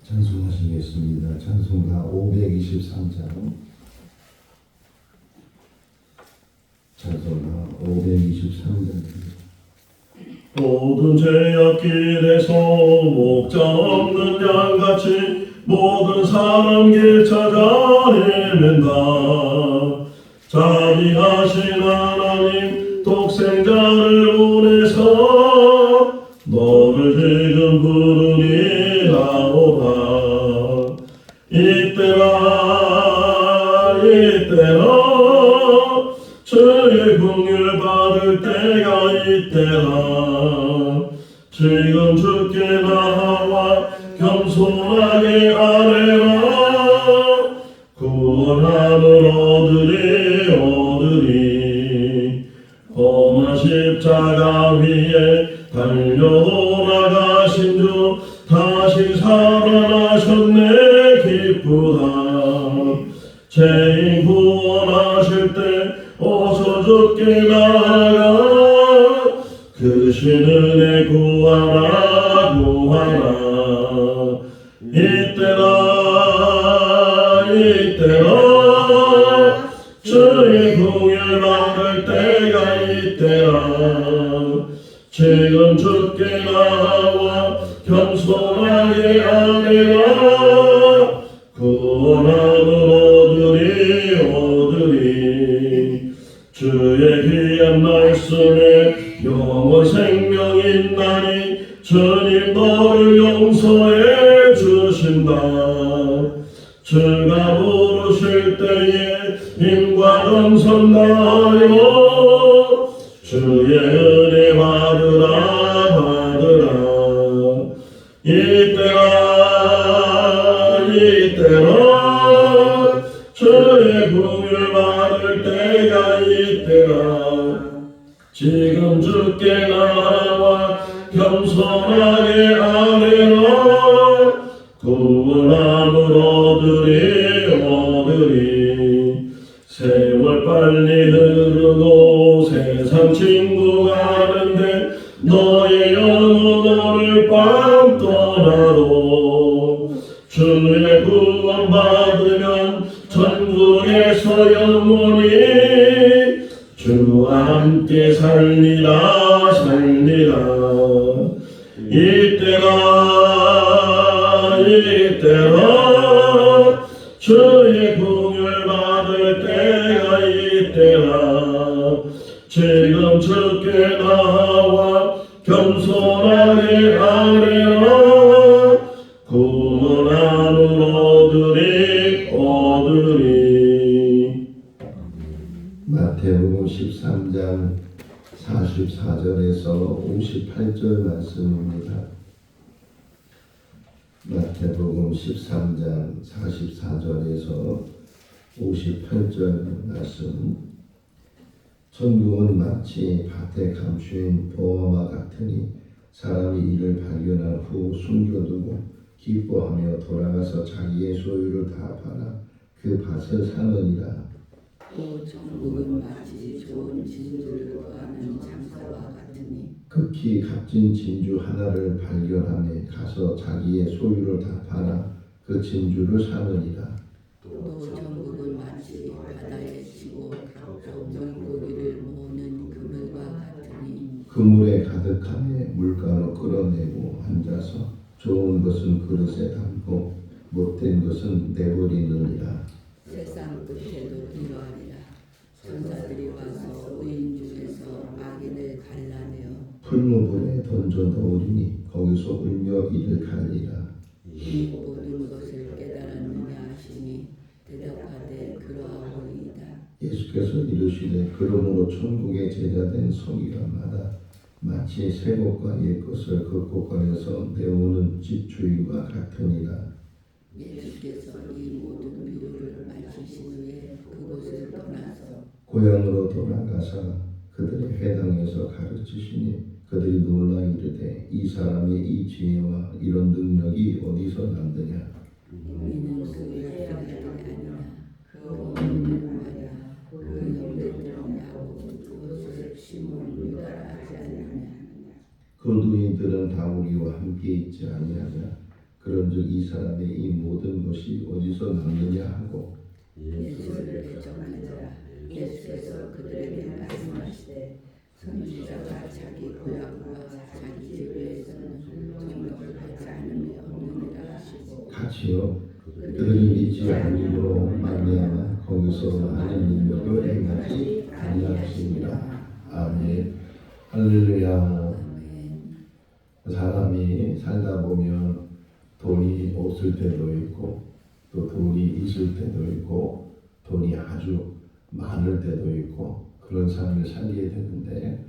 찬송하시겠습니다. 찬송가 523장. 찬송가 523장. 모든 죄악길에서 목자 없는 양같이 모든 사람 길 찾아 헤맨다. 자비하신 하나님 독생자를 보내서 너를 지금 부르니 나오라. 이때라 주의 긍휼 받을 때가 이때라. 지금 주께 나와 겸손하게 아뢰라. 구원함을 얻으리. 험한 십자가 위에 달려 돌아가신 주 다시 살아나셨네. 기쁘다. 죄인 구원하실 때 어서 주께 나아가 그 신은혜 구하라. 이때라 주의 긍휼 받을 때가 이때라. 지금 주께 나와 겸손하게 아뢰라. 구원함을 얻으리. 주의 귀한 말씀에 영원 생명 있나니 주님 너를 용서해 주신다. 주가 부르실 때에 힘과 정성 다하여 주의 은혜 받으라. 이때라 주의 긍휼 받을 때가 이때라. 지금 주께 나와 겸손하게 아뢰라. 구원함을 얻으리. 세월 빨리 흐르고 세상 친구 가는데 너의 영혼을 밤 떠나도 주의 구원 받으면 천국에서 영원히 주와 함께 살리라. 이때라 주의 긍휼 받을 때가 이때라. 지금 주께 나와 겸손하게 아뢰라. 구원함을 얻으리. 마태복음 13장 44절에서 58절 말씀입니다. 마태복음 13장 44절에서 58절 말씀. 천국은 마치 밭에 감추인 보화와 같으니 사람이 이를 발견한 후 숨겨두고 기뻐하며 돌아가서 자기의 소유를 다 팔아 그 밭을 사느니라. 또 천국은 마치 좋은 진주를 구하는 장사와 같으니 극히 값진 진주 하나를 발견하며 가서 자기의 소유를 다 팔아 그 진주를 사느니라. 또 천국은 마치 바다에 치고 각종 물고기를 모으는 그물과 같으니 그물에 가득하며 물가로 끌어내고 앉아서 좋은 것은 그릇에 담고 못된 것은 내버리느니라. 세상 끝에도 이러하리라. 천사들이 와서 의인 중에서 악인을 갈라내어 풀무불에 던져 넣으리니 거기서 울며 이를 갈리라. 이 모든 것을 깨달았느냐 하시니 대답하되 그러하오이다. 예수께서 이르시되 그러므로 천국의 제자된 서기관마다 마치 새 것과 옛 것을 그 곳간에서 내오는 집 주인과 같으니라. 예수께서 이 모든 비유를 마치신 후에 그곳을 떠나서 고향으로 돌아가사 그들의 회당에서 가르치시니 그들이 놀라 이르되 이 사람의 이 지혜와 이런 능력이 어디서 났느냐. 이는 그 회당들이 아니라 그 어머니를 말이야 그 형제들이냐고 그것을 심은 유다라 하지 않느냐. 그 누이들은 다 우리와 함께 있지 아니하냐. 그런즉 이 사람의 이 모든 것이 어디서 났느냐 하고 예수를 대적하는 자라. 예수께서 그들에게 말씀하시되 선지자가 자기 고향과 자기 집에서는 정력을 받지 않음이 없느니라 하시고 같이요. 그들이 믿지 않음으로 말미암아 거기서 많은 능력을 행하지 아니하시니라. 아멘. 할렐루야. 아멘. 사람이 살다 보면 돈이 없을 때도 있고 또 돈이 있을 때도 있고 돈이 아주 많을 때도 있고 그런 삶을 살게 되는데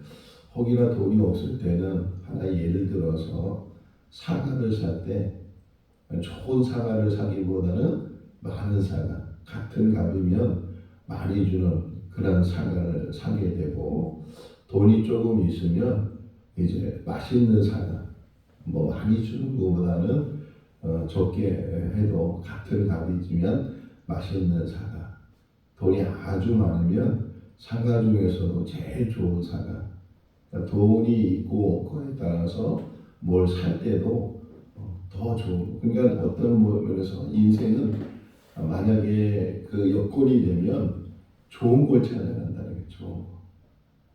혹이나 돈이 없을 때는 하나 예를 들어서 사과를 살 때 좋은 사과를 사기보다는 많은 사과 같은 값이면 많이 주는 그런 사과를 사게 되고 돈이 조금 있으면 이제 맛있는 사과 뭐 많이 주는 것보다는 적게 해도 같은 값이지만 맛있는 사과 돈이 아주 많으면 사과 중에서도 제일 좋은 사과 그러니까 돈이 있고 그거에 따라서 뭘 살 때도 더 좋은 그러니까 어떤 면에서 인생은 만약에 그 여건이 되면 좋은 걸 찾아간다는 게 좋은 거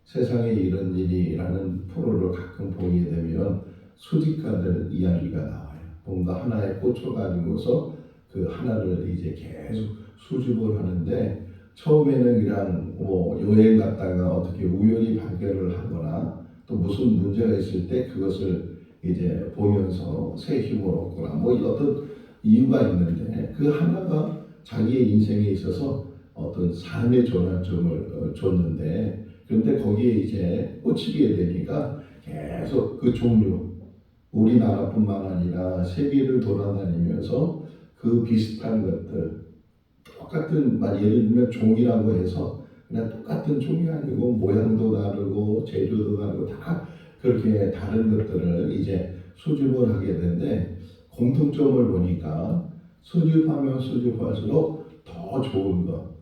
세상에 이런 일이라는 프로를 가끔 보게 되면 수집가들 이야기가 나와요. 뭔가 하나에 꽂혀가지고서 그 하나를 이제 계속 수집을 하는데 처음에는 그냥 뭐 여행 갔다가 어떻게 우연히 발견을 하거나 또 무슨 문제가 있을 때 그것을 이제 보면서 새 힘을 얻거나 뭐 어떤 이유가 있는데 그 하나가 자기의 인생에 있어서 어떤 삶의 전환점을 줬는데 그런데 거기에 이제 꽂히게 되니까 계속 그 종류 우리나라뿐만 아니라 세계를 돌아다니면서 그 비슷한 것들 똑같은 예를 들면 종이라고 해서 그냥 똑같은 종이 아니고 모양도 다르고 재료도 다르고 다 그렇게 다른 것들을 이제 수집을 하게 되는데 공통점을 보니까 수집하면 수집할수록 더 좋은 것,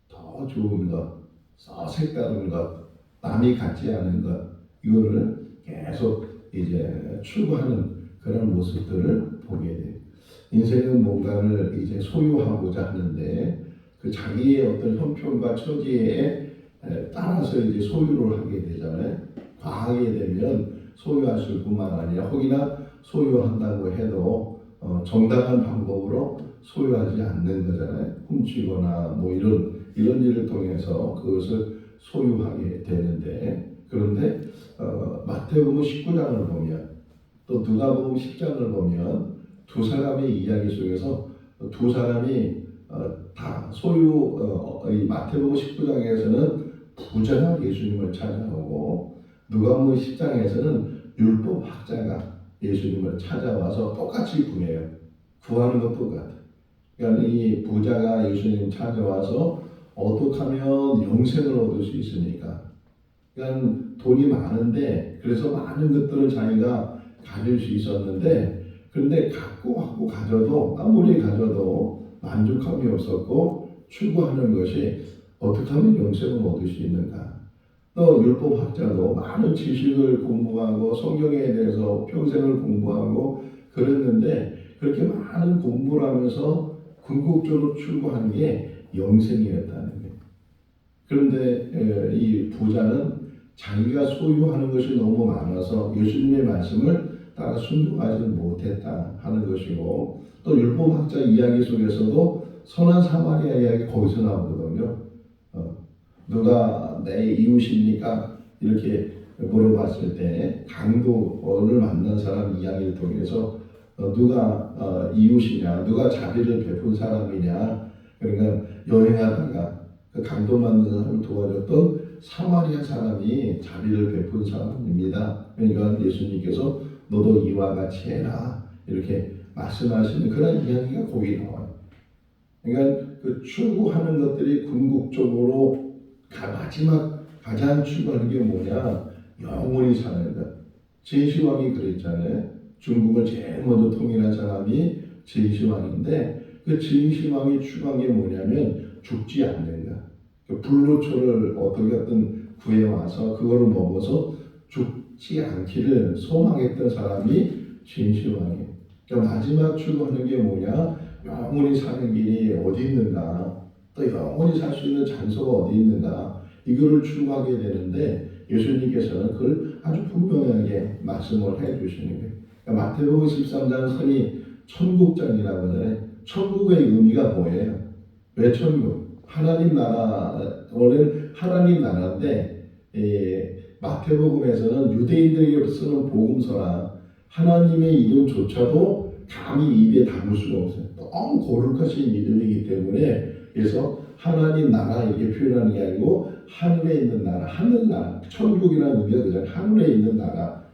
더 좋은 것, 더 색다른 것, 남이 갖지 않은 것 이거를 계속 이제 추구하는 그런 모습들을 보게 돼요. 인생은 뭔가를 이제 소유하고자 하는데 그 자기의 어떤 형편과 처지에 따라서 이제 소유를 하게 되잖아요. 과하게 되면 소유하실 뿐만 아니라 혹이나 소유한다고 해도 정당한 방법으로 소유하지 않는 거잖아요. 훔치거나 뭐 이런 일을 통해서 그것을 소유하게 되는데 그런데 마태복음 19장을 보면 또 누가복음 10장을 보면 두 사람의 이야기 속에서 두 사람이 다 소유 이 마태복음 19장에서는 부자가 예수님을 찾아오고 누가복음 10장에서는 율법학자가 예수님을 찾아와서 똑같이 구해요. 구하는 것 똑같아. 그러니까 이 부자가 예수님 찾아와서 어떻게 하면 영생을 얻을 수 있습니까? 그러니까 돈이 많은데 그래서 많은 것들을 자기가 가질 수 있었는데 그런데 갖고 가져도 아무리 가져도 만족함이 없었고 추구하는 것이 어떻게 하면 영생을 얻을 수 있는가? 또 율법학자도 많은 지식을 공부하고 성경에 대해서 평생을 공부하고 그랬는데 그렇게 많은 공부를 하면서 궁극적으로 추구하는 게 영생이었다는 거예요. 그런데 이 부자는 자기가 소유하는 것이 너무 많아서 예수님의 말씀을 따라 순종하지 못했다 하는 것이고 또 율법학자 이야기 속에서도 선한 사마리아 이야기 거기서 나오거든요. 누가 내 이웃입니까? 이렇게 물어봤을 때 강도를 만난 사람 이야기를 통해서 누가 이웃이냐, 누가 자비를 베푼 사람이냐. 그러니까 여행하다가 그 강도 만난 사람을 도와줬던 사마리아 사람이 자비를 베푼 사람입니다. 그러니까 예수님께서 너도 이와 같이 해라 이렇게 말씀하시는 그런 이야기가 거기 나와요. 그러니까 그 추구하는 것들이 궁극적으로 마지막 가장 추구하는 게 뭐냐? 영원히 사는 것. 제시왕이 그랬잖아요. 중국을 제일 먼저 통일한 사람이 제시왕인데 그 제시왕이 추구한 게 뭐냐면 죽지 않는 것. 그 불로초를 어떻게든 구해와서 그거를 먹어서 죽지 않기를 소망했던 사람이 제시왕이에요. 그러니까 마지막 추구하는 게 뭐냐? 영원히 사는 길이 어디 있는가? 또 영원히 살 수 있는 장소가 어디 있는가? 이거를 추구하게 되는데 예수님께서는 그걸 아주 분명하게 말씀을 해주시는 거예요. 그러니까 마태복음 13장 선이 천국장이라고 하잖아요. 천국의 의미가 뭐예요? 왜 천국? 하나님 나라, 원래는 하나님 나라인데 마태복음에서는 유대인들에게 쓰는 복음서라 하나님의 이름조차도 감히 입에 담을 수가 없어요. 너무 거룩하신 이름이기 때문에 그래서 하나님 나라 이렇게 표현하는 게 아니고 하늘에 있는 나라, 하늘나라, 천국이라는 의미가 그냥 하늘에 있는 나라,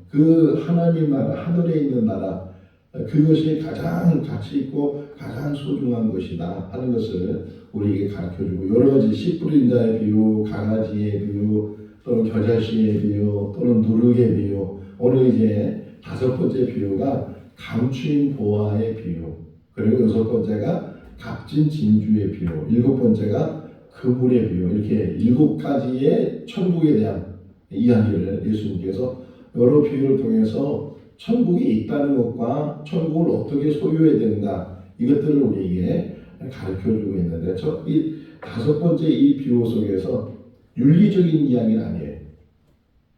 그 하나님 나라, 하늘에 있는 나라, 그것이 가장 가치 있고 가장 소중한 것이다 하는 것을 우리에게 가르쳐주고 여러 가지 씨 뿌린 자의 비유, 강아지의 비유, 또는 겨자씨의 비유, 또는 누룩의 비유, 오늘 이제 5번째 비유가 감추인 보화의 비유, 그리고 6번째가 값진 진주의 비유, 7번째가 그물의 비유, 이렇게 7가지의 천국에 대한 이야기를 예수님께서 여러 비유를 통해서 천국이 있다는 것과 천국을 어떻게 소유해야 되는가 이것들을 우리에게 가르쳐주고 있는데 이 5번째 이 비유 속에서 윤리적인 이야기는 아니에요.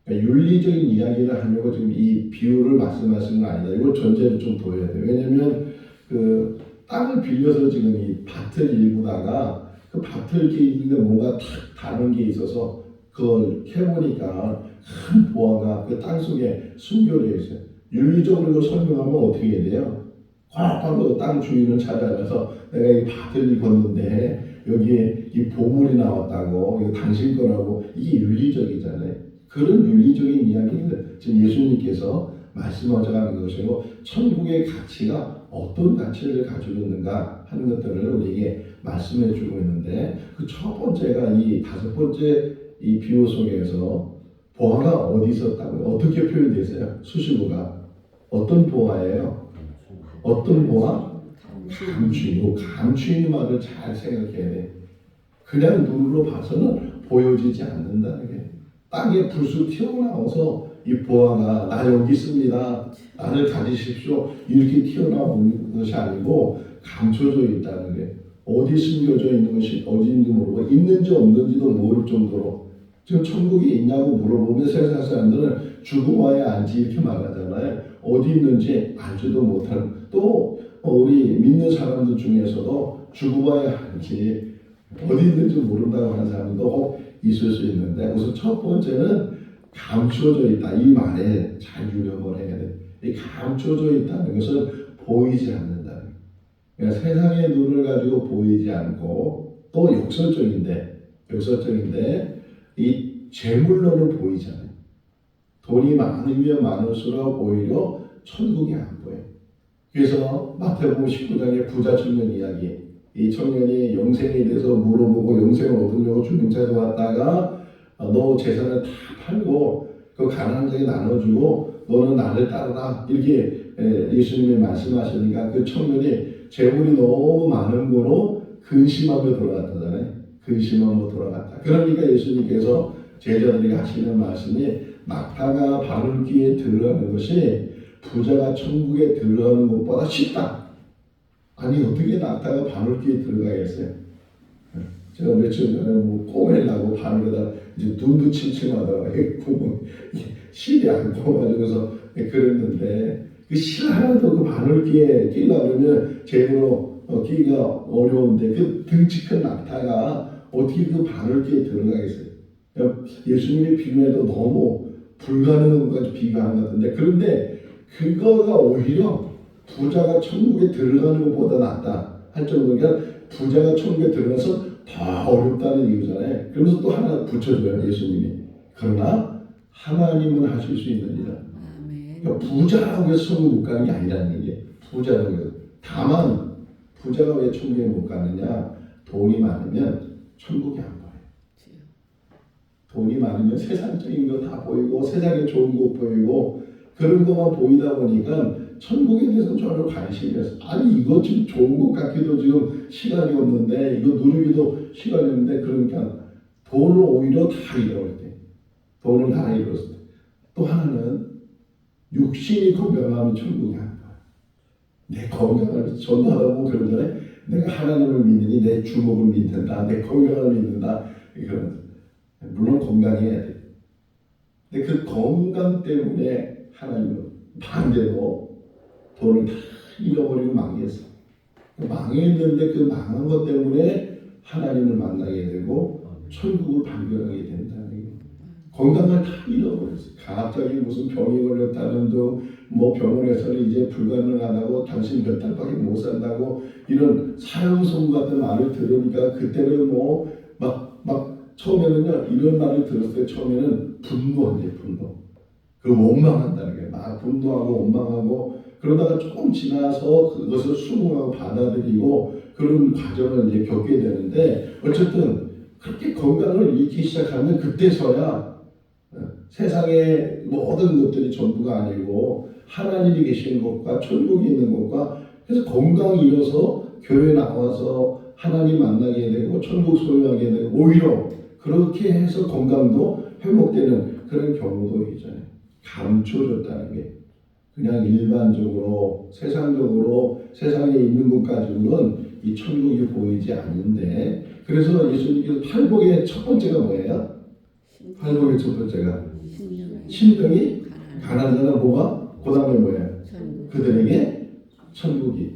그러니까 윤리적인 이야기를 하려고 지금 이 비유를 말씀하시는 건 아니다. 이걸 전제를 좀 둬야 돼요. 왜냐하면 그 땅을 빌려서 지금 이 밭을 일구다가 그 밭을 이렇게 있는데 뭔가 탁 다른 게 있어서 그걸 해보니까 큰 보화가 그 땅 속에 숨겨져 있어요. 윤리적으로 이걸 설명하면 어떻게 해야 돼요? 꽉 땅 주인을 찾아가서 내가 이 밭을 걷는데 여기에 이 보물이 나왔다고 이거 당신 거라고 이게 윤리적이잖아요. 그런 윤리적인 이야기를 지금 예수님께서 말씀하셔가는 것이고 천국의 가치가 어떤 가치를 가지고 있는가 하는 것들을 우리에게 말씀해 주고 있는데 그 첫 번째가 이 5번째 이 비유 속에서 보화가 어디 있었다고요? 어떻게 표현되세요? 수식어가 어떤 보화예요? 어떤 보화? 감추인. 감추인 말을 잘 생각해야 돼. 그냥 눈으로 봐서는 보여지지 않는다는 게 땅에 불쑥 튀어나와서 이 보화가 나 여기 있습니다. 나를 가지십시오. 이렇게 튀어나오는 것이 아니고 감춰져 있다는 게 어디 숨겨져 있는 것이 어디인지 모르고 있는지 없는지도 모를 정도로 지금 천국이 있냐고 물어보면 세상 사람들은 죽음 와야 알지 이렇게 말하잖아요. 어디 있는지 알지도 못하는 또 우리 믿는 사람들 중에서도 죽음 와야 알지 어디 있는지 모른다고 하는 사람도 혹 있을 수 있는데 우선 첫 번째는 감추어져 있다. 이 말에 잘 유념을 해야 돼. 이 감추어져 있다는 것은 보이지 않는다는 거예요. 그러니까 세상의 눈을 가지고 보이지 않고 또 역설적인데 이 재물로는 보이잖아요. 돈이 많으면 많을수록 오히려 천국이 안 보여요. 그래서 마태복음 19장의 부자 청년 이야기, 이 청년이 영생에 대해서 물어보고 영생을 얻으려고 주님 찾아왔다가 너 재산을 다 팔고 그 가난한 자에게 나눠주고 너는 나를 따르라 이렇게 예수님이 말씀하시니까 그 청년이 재물이 너무 많은 거로 근심하며 돌아갔다잖아요. 근심하며 돌아갔다. 그러니까 예수님께서 제자들에게 하시는 말씀이 낙타가 바늘귀에 들어가는 것이 부자가 천국에 들어가는 것보다 쉽다. 아니 어떻게 낙타가 바늘귀에 들어가겠어요? 제가 며칠 전에 뭐 꼬매려고 바늘에다 이제 눈도 침침하다가 구멍 실이 안 꼽아져서 그랬는데 그 실 하나도 그 바늘귀에 끼려고 그러면 제대로 끼기가 어려운데 그 등치 큰 낙타가 어떻게 그 바늘귀에 들어가겠어요? 예수님의 비유에도 너무 불가능한 것까지 비교한 것 같은데 그런데 그거가 오히려 부자가 천국에 들어가는 것보다 낫다 할 정도니까 부자가 천국에 들어가서 더 어렵다는 이유잖아요. 그러면서 또 하나 붙여줘요 예수님이. 그러나 하나님은 하실 수 있느니라. 그러니까 부자라고 해서 천국 못 가는 게 아니라는 얘기예요. 부자라고 해서. 다만 부자가 왜 천국에 못 가느냐? 돈이 많으면 천국이 안 보여요. 돈이 많으면 세상적인 거 다 보이고 세상에 좋은 거 보이고 그런 것만 보이다 보니까 천국에 대해서는 전혀 관심이 없어요. 아니 이거 지금 좋은 것 같기도 지금 시간이 없는데 이거 누리기도 시간이 없는데 그러니까 돈을 오히려 다 잃어버릴 때 돈을 다 잃었을 때 또 하나는 육신이 건강하면 천국이 안 가요. 내 건강을 전도하다 보면 그러잖아요. 내가 하나님을 믿느니 내 주먹을 믿는다. 내 건강을 믿는다. 이건 물론 건강해야 돼. 근데 그 건강 때문에 하나님은 반대로 돈을 다 잃어버리고 망했어. 망했는데 그 망한 것 때문에 하나님을 만나게 되고 천국을 발견하게 된다는 거예요. 건강을 다 잃어버렸어요. 갑자기 무슨 병이 걸렸다는 둥, 뭐 병원에서는 이제 불가능하다고 당신 몇 달밖에 못 산다고 이런 사형선 같은 말을 들으니까 그때는 뭐 막 처음에는요 이런 말을 들었을 때 처음에는 분노한대 분노. 그 원망한다는 거예요. 막 분노하고 원망하고 그러다가 조금 지나서 그것을 수긍하고 받아들이고 그런 과정을 이제 겪게 되는데 어쨌든 그렇게 건강을 잃기 시작하면 그때서야 세상의 모든 것들이 전부가 아니고 하나님이 계시는 것과 천국이 있는 것과 그래서 건강이 잃어서 교회 나와서 하나님 만나게 되고 천국 소유하게 되고 오히려 그렇게 해서 건강도 회복되는 그런 경우도 있잖아요. 감춰졌다는 게 그냥 일반적으로 세상적으로 세상에 있는 것 가지고는 이 천국이 보이지 않는데 그래서 예수님께서 팔복의 첫 번째가 뭐예요? 팔복의 첫 번째가 심령이 가난하다는 뭐가? 그 다음에 뭐예요? 그들에게 천국이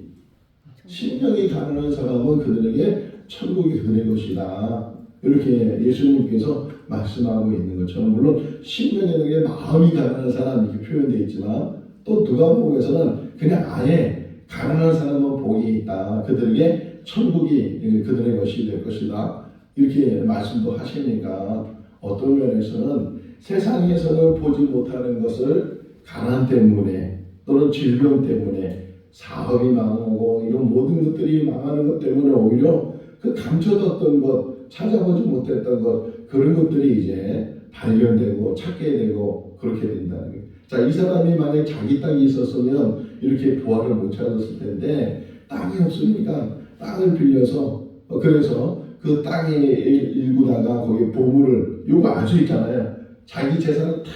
심령이 가난한 사람은 그들에게 천국이 그들의 것이다. 이렇게 예수님께서 말씀하고 있는 것처럼 물론 심령에게 마음이 가난한 사람 이렇게 표현되어 있지만 또 누가복음에서는 그냥 아예 가난한 사람은 복이 있다. 그들에게 천국이 그들의 것이 될 것이다. 이렇게 말씀도 하시니까 어떤 면에서는 세상에서는 보지 못하는 것을 가난 때문에 또는 질병 때문에 사업이 망하고 이런 모든 것들이 망하는 것 때문에 오히려 그 감춰뒀던 것, 찾아보지 못했던 것 그런 것들이 이제 발견되고 찾게 되고 그렇게 된다는 거예요. 자, 이 사람이 만약에 자기 땅이 있었으면 이렇게 부활을 못 찾았을 텐데 땅이 없으니까 땅을 빌려서 그래서 그 땅에 일구다가 거기 보물을 요거 아주 있잖아요. 자기 재산을 다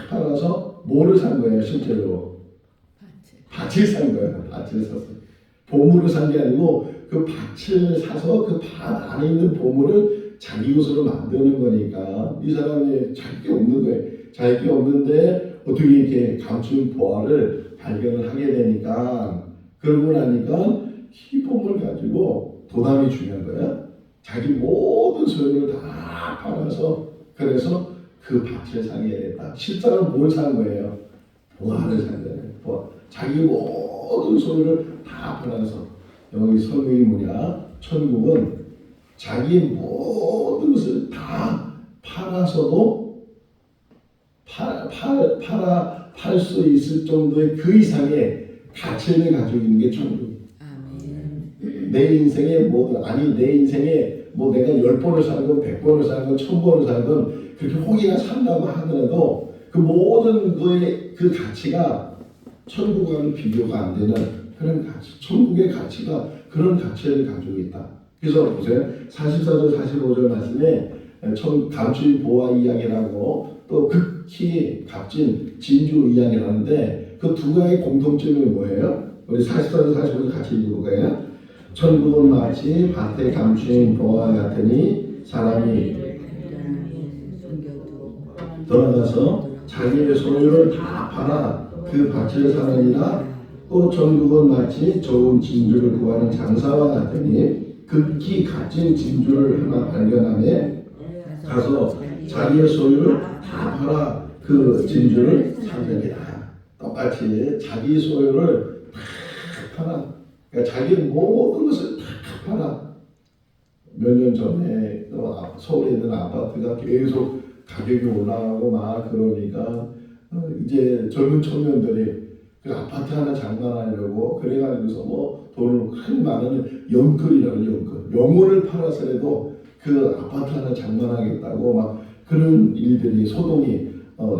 팔아서 뭐를 산 거예요 실제로? 밭을 산 거예요. 밭을 샀어요. 보물을 산 게 아니고 그 밭을 사서 그 밭 안에 있는 보물을 자기 것으로 만드는 거니까 이 사람이 자기 게 없는 거예요. 자기 게 없는데 어떻게 이렇게 감춘 보화를 발견을 하게 되니까 그러고 나니까 이 보물 가지고 도담이 중요한 거예요. 자기 모든 소유를 다 팔아서 그래서 그 밭을 사게 됐다. 실제로 뭘 산 거예요? 보화를 산 거예요. 보화. 자기 모든 소유를 다 팔아서 여기 설명이 뭐냐? 천국은 자기 모든 것을 다 팔아서도 팔 수 있을 정도의 그 이상의 가치를 가지고 있는 게 천국이에요. 내 인생의 모든 아니 내 인생에 뭐 내가 10번을 살건 100번을 살건 1000번을 살건 그렇게 혹이나 산다고 하더라도 그 모든 거의 그 가치가 천국과는 비교가 안 되는 그런 가치, 천국의 가치가 그런 가치를 가지고 있다. 그래서 보세요. 44절 45절 말씀에 감추인 보화 이야기라고 또 극히 값진 진주 이야기를 하는데 그 두 가지 공통점이 뭐예요? 우리 44절 45절 같이 읽어볼까요? 천국은 마치 밭에 감추인 보화 같으니 사람이 돌아가서 자기의 소유를 다 팔아 그 밭을 사느니라. 또 천국은 마치 좋은 진주를 구하는 장사와 같으니 극히 값진 진주를 하나 발견하며 가서 자기의 소유를 다 팔아 그 진주를 사느니라. 똑같이 자기 소유를 다 팔아 그러니까 자기 모든 것을 다 팔아. 몇 년 전에 서울에 있는 아파트가 계속 가격이 올라가고 막 그러니까 이제 젊은 청년들이 그 아파트 하나 장만하려고 그래가지고서 뭐 돈을 큰 많은 영끌이라고 영끌 영혼을 팔아서라도 그 아파트 하나 장만하겠다고 막 그런 일들이 소동이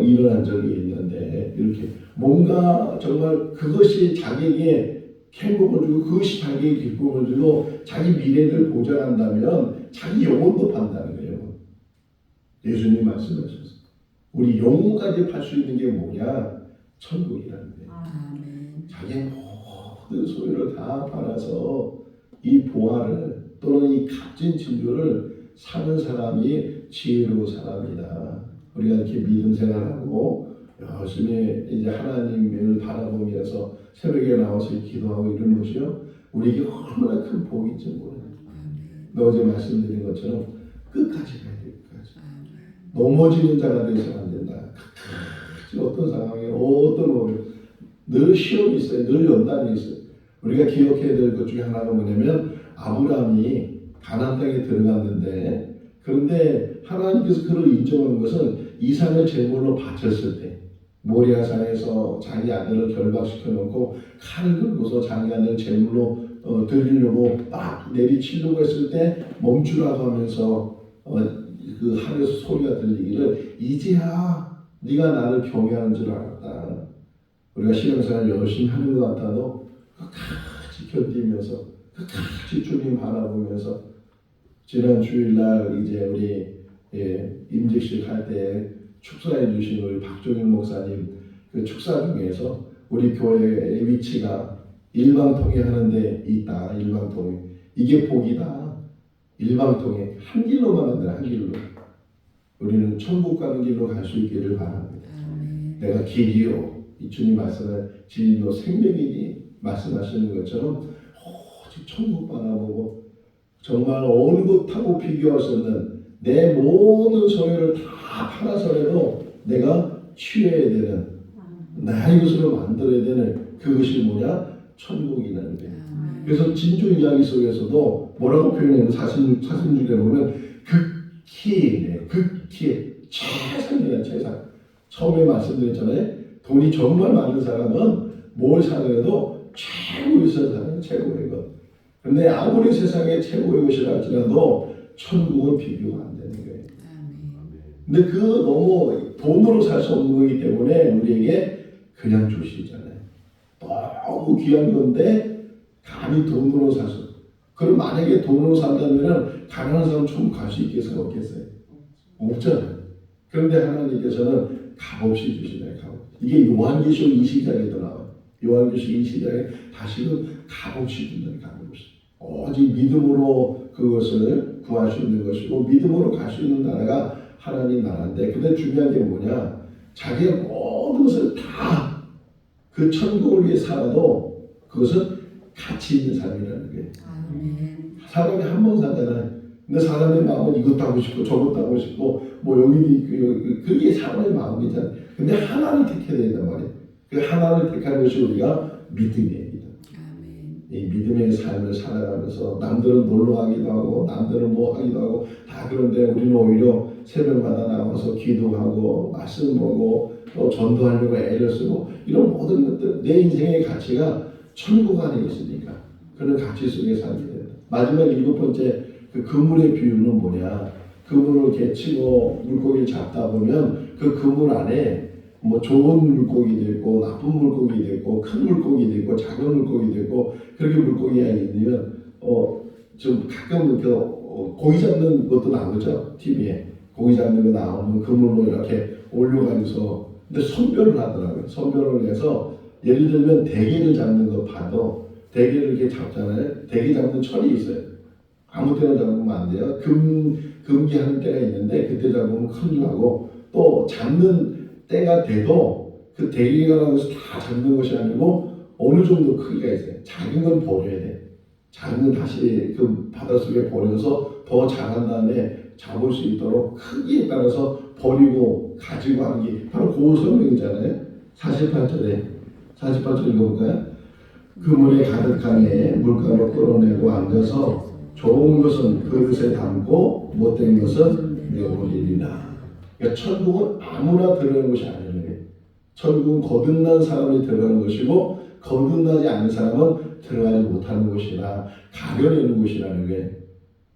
일어난 적이 있는데 이렇게 뭔가 정말 그것이 자기에게 행복을 주고 그것이 자기에게 기쁨을 주고 자기 미래를 보장한다면 자기 영혼도 판다는 거예요. 예수님 말씀하셨어요. 우리 영혼까지 팔 수 있는 게 뭐냐? 천국이라는 거예요. 자기 모든 소유를 다 팔아서 이 보화를 또는 이 값진 진주를 사는 사람이 지혜로운 사람이다. 우리가 이렇게 믿음 생활하고 열심히 이제 하나님을 바라보면서 새벽에 나와서 기도하고 이런 것이요, 우리에게 얼마나 큰 복인지 모르는. 어제 말씀드린 것처럼 끝까지 가야 돼. 끝까지. 넘어지는 자가 되어서는 안 된다. 어떤 상황에 어떤 늘 시험이 있어요. 늘 연단이 있어요. 우리가 기억해야 될 것 중에 하나가 뭐냐면 아브라함이 가나안 땅에 들어갔는데, 그런데 하나님께서 그를 인정한 것은 이삭을 제물로 바쳤을 때, 모리아산에서 자기 아들을 결박시켜 놓고 칼을 들고서 자기 아들을 제물로 드리려고 막 내리치려고 했을 때 멈추라고 하면서 그 하늘에서 소리가 들리기를 이제야 네가 나를 경외하는 줄 알았다. 우리가 신앙생활 열심히 하는 것 같아도 끝까지 견디면서 끝까지 주님 바라보면서, 지난 주일날 이제 우리 임직식 할 때 축사해 주신 우리 박종일 목사님 그 축사 중에서 우리 교회의 위치가 일방통행 하는데 있다. 일방통행. 이게 복이다. 일방통행. 한 길로만 한다. 한 길로. 우리는 천국 가는 길로 갈 수 있기를 바랍니다. 내가 길이요. 이 주님 말씀은 진리요 생명이니 말씀하시는 것처럼 오직 천국 바라보고 정말 어느 것하고 비교할 수 없는 내 모든 소유를 다 팔아서라도 내가 취해야 되는, 나의 것으로 만들어야 되는 그것이 뭐냐? 천국이라는 거예요. 그래서 진주 이야기 속에서도 뭐라고 표현해요? 사슴중에 보면 극히 최상이야. 최상. 처음에 말씀드렸잖아요. 돈이 정말 많은 사람은 뭘 사더라도 최고의 것을 사는 최고의 것. 그런데 아무리 세상에 최고의 것이라 할지라도 천국은 비교가 안 되는 거예요. 근데 그 너무 돈으로 살 수 없는 거기 때문에 우리에게 그냥 주시잖아요. 너무 귀한 건데 감히 돈으로 살 수. 그럼 만약에 돈으로 산다면 가난한 사람 천국 갈 수 있겠어요? 없겠어요? 없잖아요. 그런데 하나님께서는 값없이 주시나요? 값. 이게 요한계시록 20장에도 나와요. 요한계시록 20장에 다시금 값없이 준다는, 값없이. 오직 믿음으로 그것을 구할 수 있는 것이고 믿음으로 갈 수 있는 나라가 하나님 나라인데, 근데 중요한 게 뭐냐? 자기의 모든 것을 다 그 천국을 위해 살아도 그것은 가치 있는 삶이라는 거예요. 사람이 한 번 살잖아요. 근데 사람의 마음은 이것도 하고 싶고 저것도 하고 싶고 뭐 여기도 있고, 그게 사람의 마음이잖아요. 근데 하나를 택해야 된단 말이에요. 그 하나를 택하는 것이 우리가 믿음이에요. 이 믿음의 삶을 살아가면서 남들은 놀러 가기도 하고 남들은 뭐 하기도 하고 다 그런데 우리는 오히려 새벽마다 나와서 기도하고 말씀 보고 또 전도하려고 애를 쓰고 이런 모든 것들, 내 인생의 가치가 천국 안에 있으니까 그런 가치 속에 살게 된다. 마지막 7번째 그 그물의 비유는 뭐냐? 그물을 이렇게 치고 물고기를 잡다 보면 그 그물 안에 뭐 좋은 물고기도 있고 나쁜 물고기도 있고 큰 물고기도 있고 작은 물고기도 있고, 그렇게 물고기가 있으면 좀 가끔 고기 잡는 것도 나오죠. TV에 고기 잡는 거 나오면 그물로 이렇게 올려가지고서, 근데 선별을 하더라고요. 선별을 해서 예를 들면 대게를 잡는 거 봐도 대게를 이렇게 잡잖아요. 대게 잡는 철이 있어요. 아무 때나 잡으면 안 돼요. 금기하는 때가 있는데 그때 잡으면 큰일 나고, 또 잡는 때가 돼도 그 대기가라는 것이 다 잡는 것이 아니고 어느 정도 크기가 있어요. 작은 건 버려야 돼. 작은 건 다시 그 바닷속에 버려서 더 자란 다음에 잡을 수 있도록 크기에 따라서 버리고 가지고 하는 게 바로 그 설명이잖아요. 48절에 읽어볼까요? 그물에 가득하니 물가로 끌어내고 앉아서 좋은 것은 그릇에 담고 못된 것은 내버리리라. 그러니까 천국은 아무나 들어가는 것이 아니에요. 천국은 거듭난 사람이 들어가는 것이고 거듭나지 않은 사람은 들어가지 못하는 것이라, 가려내는 것이라는 게.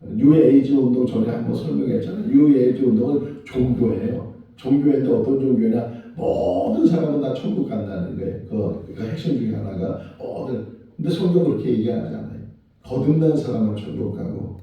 뉴에이지 운동 전에 한번 설명했잖아요. 뉴에이지 운동은 종교예요. 종교인데 어떤 종교냐? 모든 사람은 다 천국 간다는 거예요. 그 핵심 중에 하나가 모든. 근데 성경 그렇게 얘기하지 않아요. 거듭난 사람은 천국 가고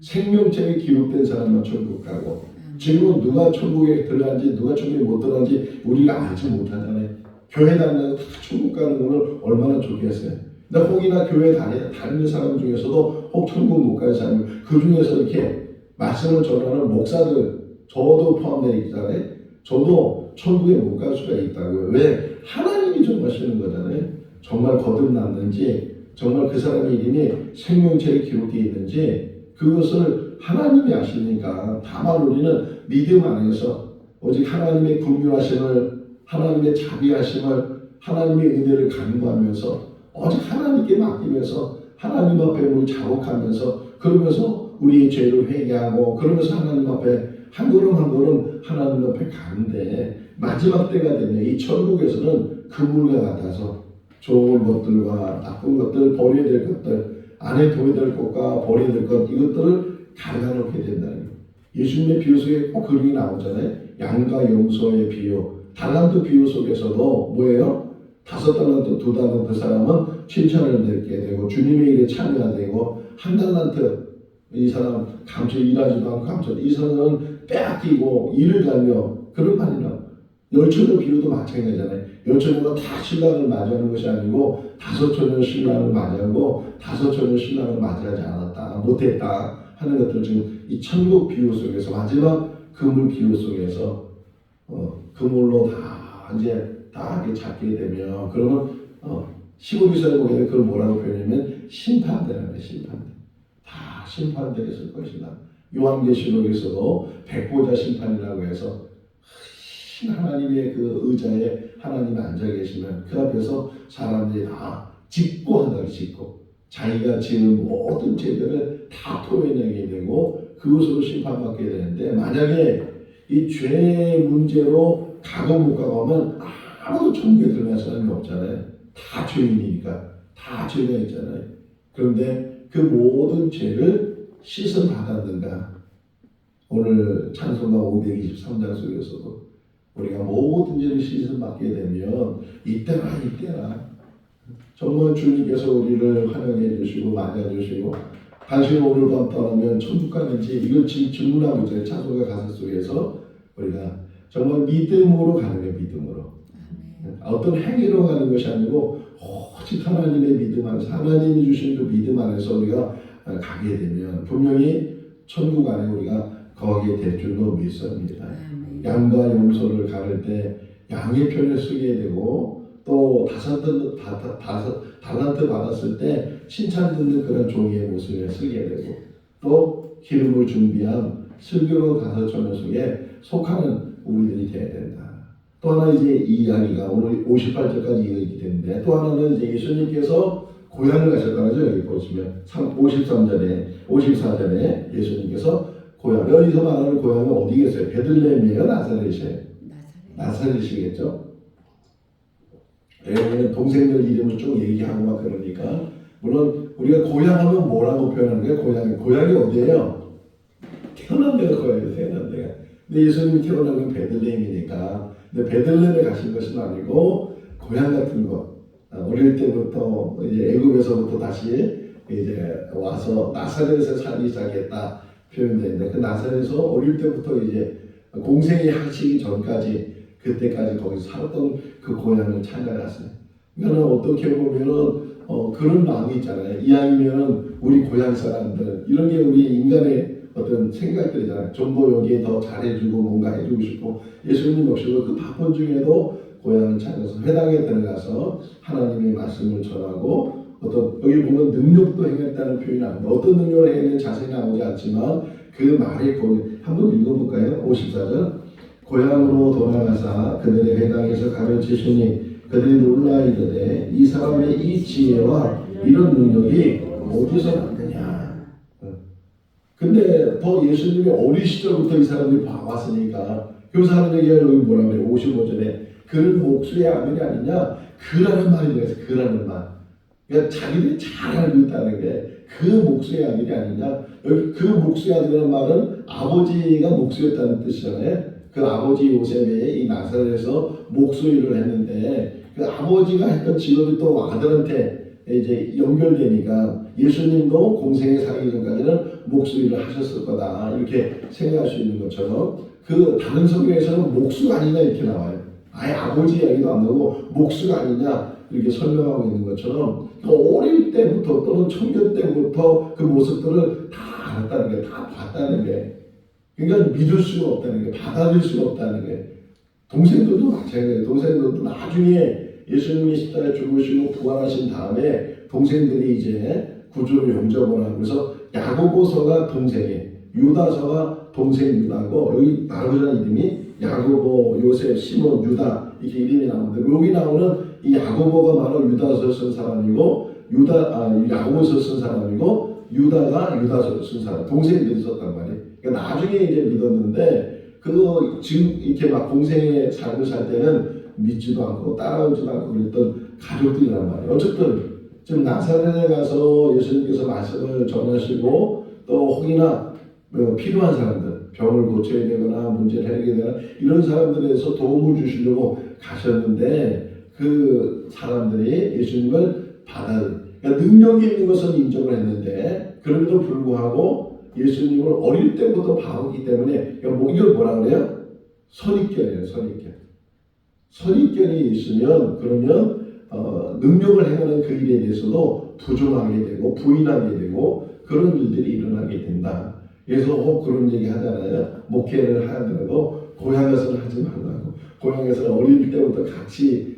생명책에 기록된 사람은 천국 가고. 지금은 누가 천국에 들어간지 누가 천국에 못 들어간지 우리가 알지 못하잖아요. 교회 다니면서 다 천국 가는 거는 얼마나 좋겠어요. 근데 혹이나 교회 다니는 사람 중에서도 혹 천국 못 가는 사람, 그 중에서 이렇게 말씀을 전하는 목사들, 저도 포함되어 있잖아요. 저도 천국에 못 갈 수가 있다고요. 왜? 하나님이 정하시는 거잖아요. 정말 거듭났는지, 정말 그 사람의 이름이 생명책에 기록되어 있는지 그것을 하나님이 아시니까. 다만 우리는 믿음 안에서 오직 하나님의 긍휼하심을, 하나님의 자비하심을, 하나님의 은혜를 간구하면서 오직 하나님께 맡기면서 하나님 앞에 우리 자복하면서, 그러면서 우리의 죄를 회개하고, 그러면서 하나님 앞에 한 걸음 한 걸음 하나님 앞에 가는데, 마지막 때가 되면 이 천국에서는 그물과 같아서 좋은 것들과 나쁜 것들, 버려야 될 것들, 안에 둬야 될 것과 버려야 될 것, 이것들을 갈라놓게 된다는 거예요. 예수님의 비유 속에 꼭 그림이 나오잖아요. 양과 염소의 비유, 달란트 비유 속에서도 뭐예요? 5달란트, 2달란트 사람은 칭찬을 듣게 되고 주님의 일에 참여되고, 1달란트 이 사람 감춰 일하지도 않고 감춰, 이 사람은 빼앗기고 일을 갈며, 그런 말이나 열처녀 비유도 마찬가지잖아요. 열처녀가 다 신랑을 맞이하는 것이 아니고 5처녀 신랑을 맞이하고 5처녀 신랑을 맞이하지 않았다, 못했다 하는 것들, 지금 이 천국 비유 속에서 마지막 그물 비유 속에서 그물로 다 이제 다 이렇게 잡게 되면, 그러면 15기서에 보게 되면 그걸 뭐라고 표현하면 심판대라는 거예요. 심판대. 다 심판되게 있을 것이다. 요한계시록에서도 백보자 심판이라고 해서 하나님의 그 의자에 하나님이 앉아 계시면 그 앞에서 사람들이 다 직고한다고, 직고. 자기가 지은 모든 죄들을 다 토해내게 되고 그것으로 심판받게 되는데, 만약에 이 죄 문제로 가고 못 가고 하면 아무도 천국에 들어갈 사람이 없잖아요. 다 죄인이니까. 다 죄가 있잖아요. 그런데 그 모든 죄를 씻음 받았는가? 오늘 찬송가 523장 속에서도 우리가 모든 죄를 씻음 받게 되면 이때나 정말 주님께서 우리를 환영해 주시고 맞아 주시고, 당신 오늘 밤 떠나면 천국 가는지, 이걸 지금 질문하고 있잖아요. 찬송가 가사 속에서 우리가 정말 믿음으로 가는 거예요. 믿음으로. 어떤 행위로 가는 것이 아니고 오직 하나님의 믿음 안에서, 하나님이 주신 그 믿음 안에서 우리가 가게 되면 분명히 천국 안에 우리가 거기에 될 줄로 믿습니다. 양과 염소를 가를 때 양의 편에 서게 되고, 또 달란트 받았을 때 칭찬 듣는 그런 종이의 모습에 서게 되고, 또 기름을 준비한 슬기로운 5처녀 속에 속하는 우리들이 되어야 된다. 또 하나 이제 이 이야기가 오늘 58절까지 이어지게 되는데, 또 하나는 이제 예수님께서 고향을 가셨다는 거죠. 여기 보시면 54절에 예수님께서 고향, 여기서 말하는 고향은 어디겠어요? 베들레헴이에요? 나사렛이에요? 나사렛이겠죠. 왜냐면 동생들 이름을 쭉 얘기하고 막 그러니까, 물론 우리가 고향하면 뭐라고 표현하는 거예요? 고향이 어디예요? 태어난 데가 고향이에요. 태어난 데가. 근데 예수님이 태어난 건 베들레헴이니까. 근데 베들레헴에 가신 것은 아니고 고향 같은 곳, 어릴 때부터 이제 애굽에서부터 다시 이제 와서 나사렛에서 살기 시작했다 표현되는데, 그 나사렛에서 어릴 때부터 이제 공생이 하시기 전까지, 그때까지 거기서 살았던 그 고향을 찾아갔어요. 그러니까 어떻게 보면은 그런 마음이 있잖아요. 이왕이면 우리 고향 사람들, 이런 게 우리 인간의 어떤 생각들이잖아요. 좀 더 여기에 더 잘해주고 뭔가 해주고 싶고, 예수님 역시도 그 바쁜 중에도 고향을 찾아서 회당에 들어가서 하나님의 말씀을 전하고, 어떤 여기 보면 능력도 행했다는 표현이 나옵니다. 어떤 능력을 행했는지 자세히 나오지 않지만 그 말이 한번 읽어볼까요? 54절. 고향으로 돌아가사 그들의 회당에서 가르치시니 그들이 놀라 이르되 이 사람의 이 지혜와 이런 능력이 어디서 났느냐. 근데 더 예수님이 어린 시절부터 이 사람들이 봐왔으니까, 그 사람 얘기가 여기 뭐라고 해요? 55절에 그는 목수의 아들이 아니냐? 그라는 말이 그래서 그라는 말. 그러니까 자기들이 잘 알고 있다는 게 그 목수의 아들이 아니냐? 여기 그 목수의 아들이라는 말은 아버지가 목수였다는 뜻이잖아요. 그 아버지 요셉이 이 나사렛에서 목수 일을 했는데, 그 아버지가 했던 직업이 또 아들한테 이제 연결되니까 예수님도 공생에 살기 전까지는 목수 일을 하셨을 거다, 이렇게 생각할 수 있는 것처럼, 그 다른 성경에서는 목수가 아니냐 이렇게 나와요. 아예 아버지 이야기도 안 나오고 목수가 아니냐, 이렇게 설명하고 있는 것처럼 어릴 때부터 또는 청년 때부터 그 모습들을 다 알았다는 게, 다 봤다는 게, 그러니까 믿을 수가 없다는 게, 받아들일 수가 없다는 게. 동생들도 마찬가지예요. 동생들도 나중에 예수님이 십자가에 죽으시고 부활하신 다음에 동생들이 이제 구주를 영접을 하면서 야고보서가 동생이에요. 유다서가 동생 유다고, 여기 나누자는 이름이 야고보, 요셉, 시몬, 유다 이렇게 이름이 나오는데, 여기 나오는 이 야고보가 바로 유다서 쓴 사람이고, 야고보서 쓴 사람이고, 유다가 유다서 쓴 사람, 동생들이 썼단 말이에요. 그러니까 나중에 이제 믿었는데, 그거 지금 이렇게 막 공생의 삶을 살 때는 믿지도 않고 따라오지도 않고 그랬던 가족들이란 말이에요. 어쨌든 지금 나사렛에 가서 예수님께서 말씀을 전하시고, 또 혹이나 필요한 사람들, 병을 고쳐야 되거나 문제를 해결해야 되거나 이런 사람들에서 도움을 주시려고 가셨는데, 그 사람들이 예수님을 그러니까 능력이 있는 것은 인정을 했는데, 그럼에도 불구하고 예수님을 어릴 때부터 봐오기 때문에, 그러니까 이걸 뭐라 그래요? 선입견이에요. 선입견이 있으면 그러면 능력을 행하는 그 일에 대해서도 부정하게 되고 부인하게 되고 그런 일들이 일어나게 된다. 그래서 그런 얘기 하잖아요. 목회를 하더라도 고향에서는 하지 말라고. 고향에서는 어릴 때부터 같이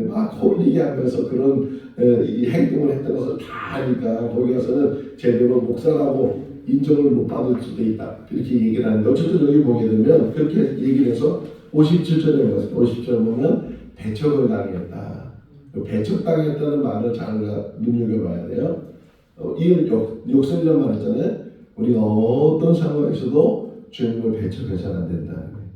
막 홀리게 하면서 그런 이 행동을 했던 것을 다 아니까 거기 가서는 제대로 목사라고 인정을 못 받을 수도 있다. 이렇게 얘기를 하는데, 어쨌든 여기 보게 되면 그렇게 얘기를 해서 57절에 보면, 50절 보면 배척을 당했다. 배척당했다는 말을 잘 눈여겨봐야 돼요. 이 욕설이라는 말 했잖아요. 우리가 어떤 상황에서도 주님을 배척해서는 안 된다는 거예요.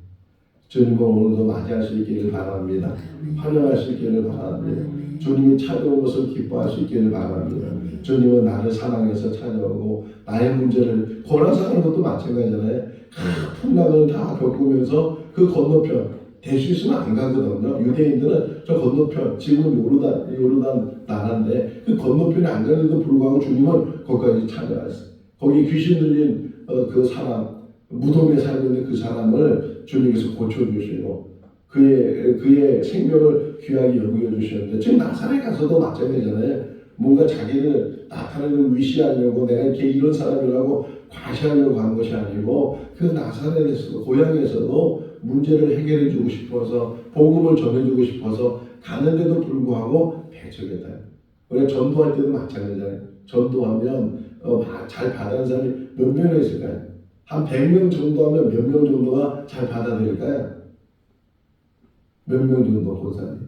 주님을 오늘도 맞이할 수 있기를 바랍니다. 환영할 수 있기를 바랍니다. 주님이 찾아온 것을 기뻐할 수 있기를 바랍니다. 주님은 나를 사랑해서 찾아오고 나의 문제를 고난사하는 것도 마찬가지잖아요. 풍랑을 다 겪으면서 그 건너편 될 수 있으면 안 가거든요. 유대인들은 저 건너편, 지금은 요르단 나라인데 그 건너편에 안 가는데도 불구하고 주님은 거기까지 찾아왔어요. 거기 귀신 들린 그 사람, 무덤에 살고 있는 그 사람을 주님께서 고쳐주시고 그의 생명을 귀하게 여겨주셨는데, 지금 나사렛 가서도 마찬가지잖아요. 뭔가 자기를 나타내는 위시하려고 내가 이렇게 이런 사람이라고 과시하려고 한 것이 아니고, 그 나사렛에서 고향에서도 문제를 해결해 주고 싶어서 복음을 전해주고 싶어서 가는데도 불구하고 배척했다. 우리가 전도할 때도 마찬가지잖아요. 전도하면 잘 받아들이는 사람이 몇 명이 있을까요? 한 100명 정도 하면 몇 명 정도가 잘 받아들일까요? 몇 명 정도 보사님?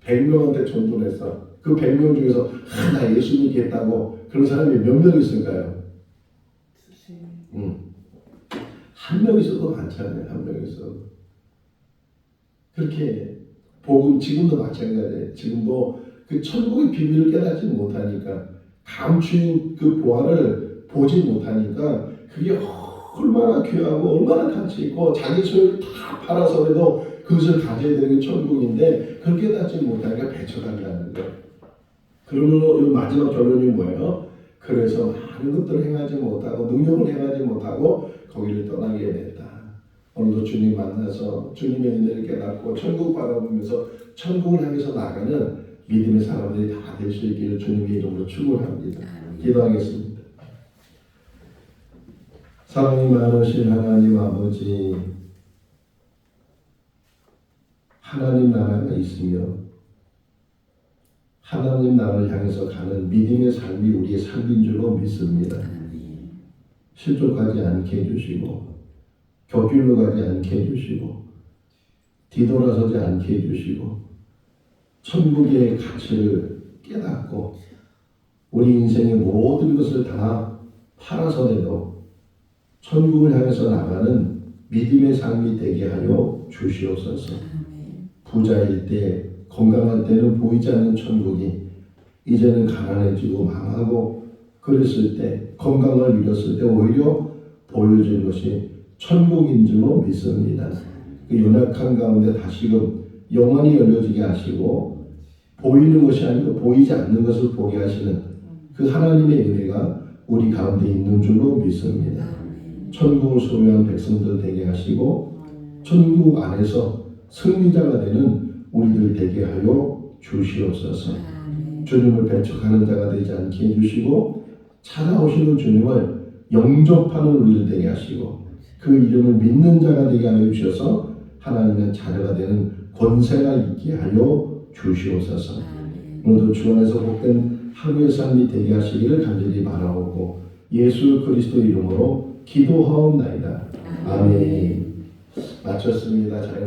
100명한테 전도를 했어. 그 100명 중에서 나 예수 믿겠다고 그런 사람이 몇 명 있을까요? 한 명 있어도 많잖아요. 한 명 있어도. 그렇게 복음 지금도 마찬가지예요. 지금도 그 천국의 비밀을 깨닫지 못하니까, 감추인 그 보화를 보지 못하니까 그게 얼마나 귀하고 얼마나 가치 있고 자기 소유를 다 팔아서라도 그것을 가져야 되는 게 천국인데 그걸 깨닫지 못하니까 배척한다는 거예요. 그러면 마지막 결론이 뭐예요? 그래서 많은 것들을 행하지 못하고 능력을 행하지 못하고 거기를 떠나게 됐다. 오늘도 주님 만나서 주님의 은혜를 깨닫고 천국 바라보면서 천국을 향해서 나가는 믿음의 사람들이 다 될 수 있기를 주님의 이름으로 축원합니다. 기도하겠습니다. 사랑이 많으신 하나님 아버지, 하나님 나라가 있으며 하나님 나라를 향해서 가는 믿음의 삶이 우리의 삶인 줄로 믿습니다. 실족하지 않게 해주시고 곁길로 가지 않게 해주시고 뒤돌아서지 않게 해주시고 천국의 가치를 깨닫고 우리 인생의 모든 것을 다 팔아서라도 천국을 향해서 나가는 믿음의 삶이 되게 하여 주시옵소서. 부자일 때, 건강할 때는 보이지 않는 천국이 이제는 가난해지고 망하고 그랬을 때, 건강을 잃었을 때 오히려 보여진 것이 천국인 줄로 믿습니다. 그 연약한 가운데 다시금 영원히 열려지게 하시고 보이는 것이 아니고 보이지 않는 것을 보게 하시는 그 하나님의 은혜가 우리 가운데 있는 줄로 믿습니다. 천국을 소유한 백성들 되게 하시고 천국 안에서 승리자가 되는 우리들 되게 하여 주시옵소서. 아멘. 주님을 배척하는 자가 되지 않게 해주시고 찾아오시는 주님을 영접하는 우리를 되게 하시고 그 이름을 믿는 자가 되게 하여 주셔서 하나님의 자녀가 되는 권세가 있게 하여 주시옵소서. 아멘. 오늘도 주 안에서 복된 하루의 삶이 되게 하시기를 간절히 바라오고 예수 그리스도 이름으로 기도하옵나이다. 아멘. 마쳤습니다. 잘